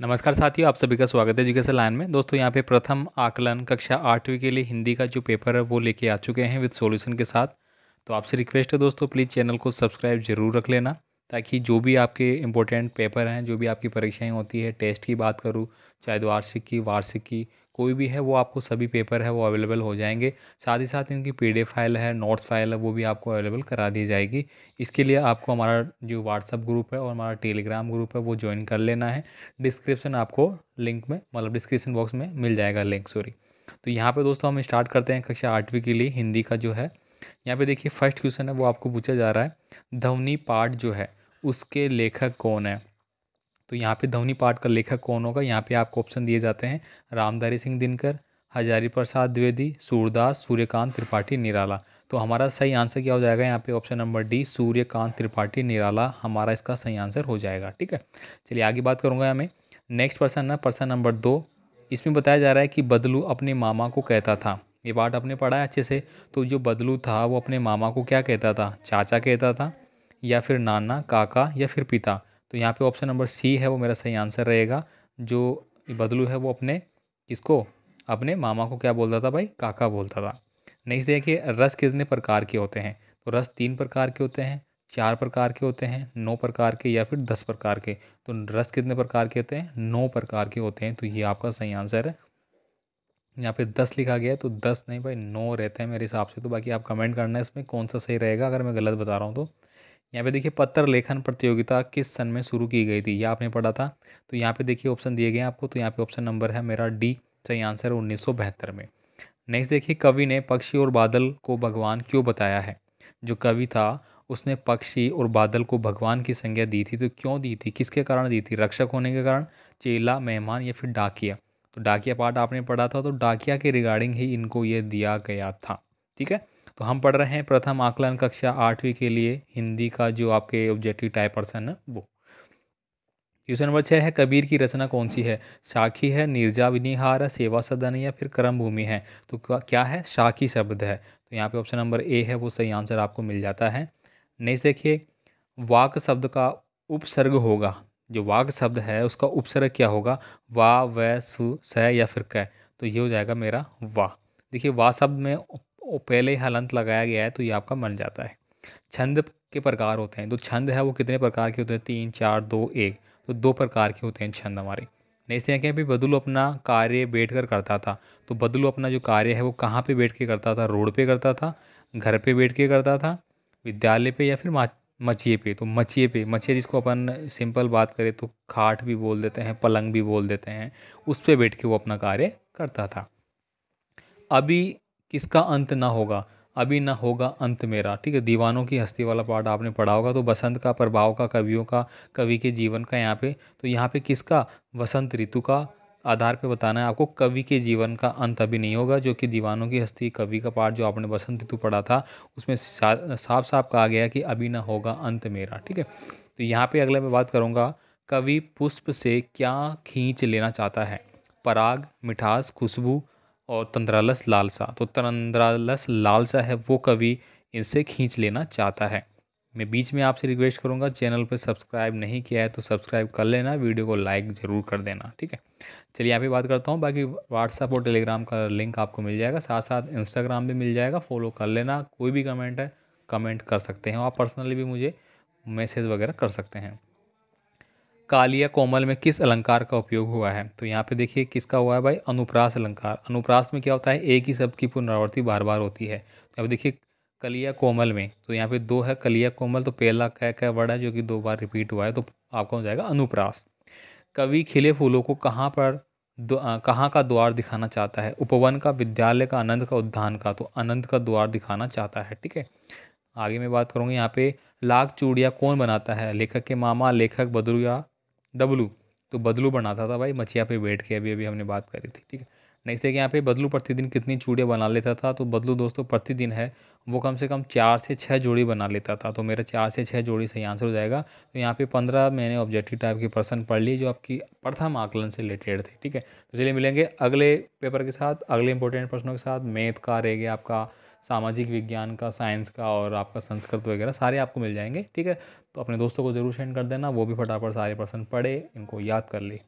नमस्कार साथियों, आप सभी का स्वागत है एजुकेशन लाइन में। दोस्तों यहाँ पे प्रथम आकलन कक्षा 8वीं के लिए हिंदी का जो पेपर है वो लेके आ चुके हैं विद सॉल्यूशन के साथ। तो आपसे रिक्वेस्ट है दोस्तों, प्लीज़ चैनल को सब्सक्राइब जरूर रख लेना, ताकि जो भी आपके इंपॉर्टेंट पेपर हैं, जो भी आपकी परीक्षाएं होती है, टेस्ट की बात करूँ, चाहे द्वार्षिक की, वार्षिक की, कोई भी है, वो आपको सभी पेपर है वो अवेलेबल हो जाएंगे। साथ ही साथ इनकी PDF फाइल है, नोट्स फाइल है, वो भी आपको अवेलेबल करा दी जाएगी। इसके लिए आपको हमारा जो व्हाट्सअप ग्रुप है और हमारा टेलीग्राम ग्रुप है वो ज्वाइन कर लेना है। डिस्क्रिप्शन आपको लिंक में, मतलब डिस्क्रिप्शन बॉक्स में मिल जाएगा लिंक, सॉरी। तो यहाँ पे दोस्तों हम स्टार्ट करते हैं कक्षा 8वीं के लिए हिंदी का जो है। यहाँ पे देखिए फर्स्ट क्वेश्चन है वो आपको पूछा जा रहा है, ध्वनि पाठ जो है उसके लेखक कौन है। तो यहाँ पे ध्वनि पाठ का लेखक कौन होगा, यहाँ पे आपको ऑप्शन दिए जाते हैं, रामधारी सिंह दिनकर, हजारी प्रसाद द्विवेदी, सूरदास, सूर्यकांत त्रिपाठी, निराला। तो हमारा सही आंसर क्या हो जाएगा, यहाँ पे option number D, Suryakant Tripathi Nirala हमारा इसका सही आंसर हो जाएगा। ठीक है, चलिए आगे बात करूँगा हमें। नेक्स्ट पर्सन है पर्सन नंबर 2। इसमें बताया जा रहा है कि बदलू अपने मामा को कहता था। ये पार्ट आपने पढ़ा है अच्छे से। तो जो बदलू था वो अपने मामा को क्या कहता था, चाचा कहता था, या फिर नाना, काका, या फिर पिता। तो यहाँ पे ऑप्शन नंबर सी है वो मेरा सही आंसर रहेगा। जो बदलू है वो अपने किसको, अपने मामा को क्या बोलता था भाई, काका बोलता था। नेक्स्ट देखिए, रस कितने प्रकार के होते हैं। तो रस 3 प्रकार के होते हैं, 4 प्रकार के होते हैं, 9 प्रकार के, या फिर 10 प्रकार के। तो रस कितने प्रकार के होते हैं, 9 प्रकार के होते हैं। तो ये आपका सही आंसर है। यहाँ पे 10 लिखा गया है, तो 10 नहीं भाई 9 रहते हैं मेरे हिसाब से। तो बाकी आप कमेंट करना है इसमें कौन सा सही रहेगा अगर मैं गलत बता रहा हूँ तो। यहाँ पे देखिए, पत्र लेखन प्रतियोगिता किस सन में शुरू की गई थी, यह आपने पढ़ा था। तो यहाँ पे देखिए ऑप्शन दिए गए हैं आपको। तो यहाँ पे ऑप्शन नंबर है मेरा डी, सही आंसर है 1972 में। नेक्स्ट देखिए, कवि ने पक्षी और बादल को भगवान क्यों बताया है। जो कवि था उसने पक्षी और बादल को भगवान की संज्ञा दी थी। तो क्यों दी थी, किसके कारण दी थी, रक्षक होने के कारण, चेला, मेहमान, या फिर डाकिया। तो डाकिया पार्ट आपने पढ़ा था, तो डाकिया के रिगार्डिंग ही इनको ये दिया गया था। ठीक है, तो हम पढ़ रहे हैं प्रथम आकलन कक्षा 8वीं के लिए हिंदी का जो आपके ऑब्जेक्टिव टाइप पर्सन है वो। क्वेश्चन नंबर 6 है, कबीर की रचना कौन सी है। साखी है, नीरजा विनिहार है, सेवा सदन है, या फिर कर्म भूमि है। तो क्या है, साखी शब्द है। तो यहाँ पे ऑप्शन नंबर ए है वो सही आंसर आपको मिल जाता है। नेक्स्ट देखिए, वाक शब्द का उपसर्ग होगा। जो वाक शब्द है उसका उपसर्ग क्या होगा, वा, व, सु, स, या फिर क। तो ये हो जाएगा मेरा वाह। देखिए वाह शब्द में पहले ही हलंत लगाया गया है, तो ये आपका बन जाता है। छंद के प्रकार होते हैं। तो छंद है वो कितने प्रकार के होते हैं, 3, 4, 2, 1। तो 2 प्रकार के होते हैं छंद हमारे। नेक्स्ट है क्या, भी बदलू अपना कार्य बैठकर करता था। तो बदलू अपना जो कार्य है वो कहाँ पे बैठ के करता था, रोड पे करता था, घर पे बैठ के करता था, विद्यालय पे, या फिर मचिए पे। तो मचिए पे, मचिए जिसको अपन सिंपल बात करें तो खाट भी बोल देते हैं, पलंग भी बोल देते हैं, उस पे बैठ के वो अपना कार्य करता था। अभी किसका अंत ना होगा, अभी ना होगा अंत मेरा। ठीक है, दीवानों की हस्ती वाला पार्ट आपने पढ़ा होगा। तो बसंत का, प्रभाव का, कवियों का, कवि के जीवन का यहाँ पे। तो यहाँ पे किसका, वसंत ऋतु का आधार पे बताना है आपको। कवि के जीवन का अंत अभी नहीं होगा, जो कि दीवानों की हस्ती कवि का पार्ट जो आपने बसंत ऋतु पढ़ा था उसमें साफ साफ कहा गया कि अभी ना होगा अंत मेरा। ठीक है, तो यहाँ पे अगला मैं बात करूँगा, कवि पुष्प से क्या खींच लेना चाहता है। पराग, मिठास, खुशबू, और तंद्रालस लालसा। तो तंद्रालस लालसा है वो कवि इनसे खींच लेना चाहता है। मैं बीच में आपसे रिक्वेस्ट करूंगा, चैनल पर सब्सक्राइब नहीं किया है तो सब्सक्राइब कर लेना, वीडियो को लाइक ज़रूर कर देना। ठीक है, चलिए यहाँ पे बात करता हूँ। बाकी व्हाट्सअप और टेलीग्राम का लिंक आपको मिल जाएगा, साथ साथ इंस्टाग्राम भी मिल जाएगा, फॉलो कर लेना। कोई भी कमेंट है कमेंट कर सकते हैं, आप पर्सनली भी मुझे मैसेज वगैरह कर सकते हैं। कालिया कोमल में किस अलंकार का उपयोग हुआ है। तो यहाँ पे देखिए किसका हुआ है भाई, अनुप्रास अलंकार। अनुप्रास में क्या होता है, एक ही शब्द की पुनरावृत्ति बार बार होती है। तो अब देखिए कलिया कोमल में, तो यहाँ पे 2 है, कलिया कोमल, तो पहला क वर्ड है जो कि 2 बार रिपीट हुआ है, तो आपका हो जाएगा अनुप्रास। कवि खिले फूलों को कहाँ पर कहाँ का द्वार दिखाना चाहता है। उपवन का, विद्यालय का, आनंद का, उद्यान का। तो आनंद का द्वार दिखाना चाहता है। ठीक है, आगे मैं बात करूँगा यहाँ पे, लाख चूड़ियाँ कौन बनाता है। लेखक के मामा, लेखक बदलू या डब्लू। तो बदलू बनाता था भाई, मछिया पे बैठ के, अभी अभी हमने बात करी थी। ठीक है, नेक्स्ट देखिए यहाँ पे, बदलू प्रतिदिन कितनी चूड़ियाँ बना लेता था। तो बदलू दोस्तों प्रतिदिन है वो कम से कम 4 से 6 जोड़ी बना लेता था। तो मेरा 4 से 6 जोड़ी सही आंसर हो जाएगा। तो यहाँ पे 15 मैंने ऑब्जेक्टिव टाइप के प्रश्न पढ़ लिए जो आपकी प्रथम आकलन से रिलेटेड थे। ठीक है, तो चलिए मिलेंगे अगले पेपर के साथ, अगले इंपॉर्टेंट प्रश्नों के साथ। मैथ का रह गया आपका, सामाजिक विज्ञान का, साइंस का, और आपका संस्कृत वगैरह सारे आपको मिल जाएंगे। ठीक है, तो अपने दोस्तों को ज़रूर सेंड कर देना, वो भी फटाफट सारे प्रश्न पढ़े, इनको याद कर ले।